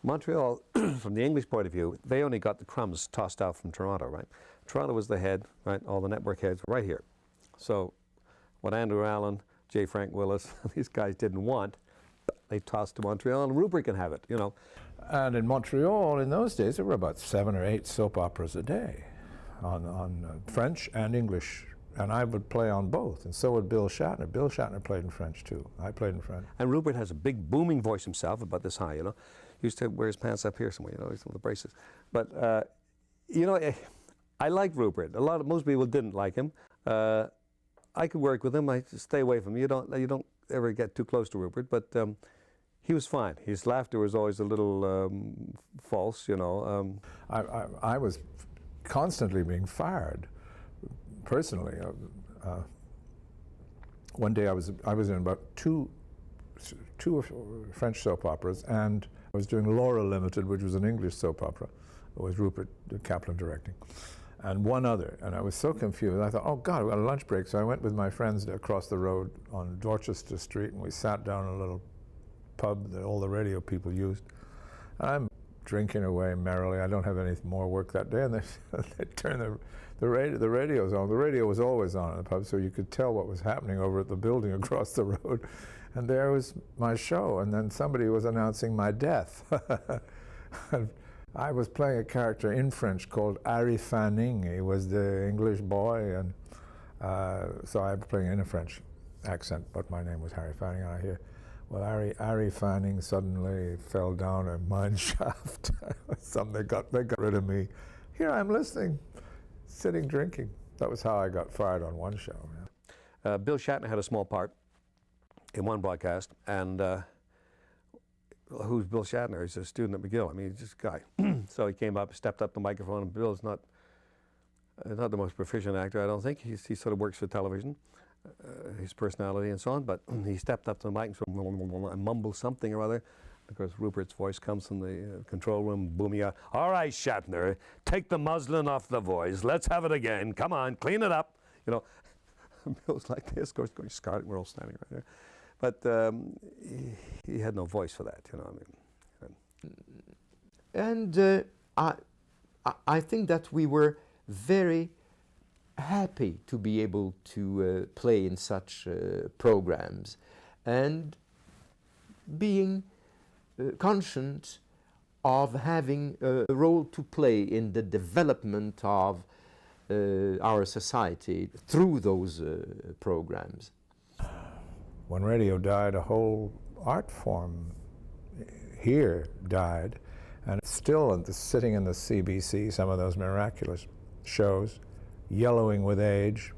Montreal, from the English point of view, they only got the crumbs tossed out from Toronto, right? Toronto was the head, right? All the network heads were right here. So what Andrew Allen, J. Frank Willis, these guys didn't want, they tossed to Montreal, and Rupert can have it, you know. And in Montreal, in those days, there were about 7 or 8 soap operas a day on French and English. And I would play on both, and so would Bill Shatner. Bill Shatner played in French, too. I played in French. And Rupert has a big booming voice himself, about this high, you know. He used to wear his pants up here somewhere, you know, with the braces. But, you know, I liked Rupert. Most people didn't like him. I could work with him. I stay away from him. You don't ever get too close to Rupert, but he was fine. His laughter was always a little false, you know. I was constantly being fired. Personally, one day I was in about two French soap operas, and I was doing Laura Limited, which was an English soap opera. It was Rupert Caplan directing, and one other. And I was so confused. I thought, oh God, we got a lunch break. So I went with my friends across the road on Dorchester Street, and we sat down in a little pub that all the radio people used. I'm drinking away merrily. I don't have any more work that day, and they turn the radio's on. The radio was always on in the pub, so you could tell what was happening over at the building across the road. And there was my show, and then somebody was announcing my death. And I was playing a character in French called Harry Fanning. He was the English boy, and so I was playing in a French accent, but my name was Harry Fanning, and I hear, well, Harry Fanning suddenly fell down a mine shaft. They got rid of me. Here I'm listening, sitting drinking. That was how I got fired on one show. Yeah. Bill Shatner had a small part in one broadcast, and who's Bill Shatner? He's a student at McGill. I mean, he's just a guy. So he came up, stepped up the microphone, and Bill's not the most proficient actor, I don't think. He sort of works for television. His personality and so on, but he stepped up to the mic and mumbled something or other. Of course, Rupert's voice comes from the control room, booming out, "All right, Shatner, take the muslin off the voice. Let's have it again. Come on, clean it up." You know, Bill's like this, of course, going scarlet. We're all standing right there. But he had no voice for that, you know. I mean, and I think that we were very happy to be able to play in such programs, and being conscious of having a role to play in the development of our society through those programs. When radio died, a whole art form here died, and still sitting in the CBC, some of those miraculous shows, yellowing with age,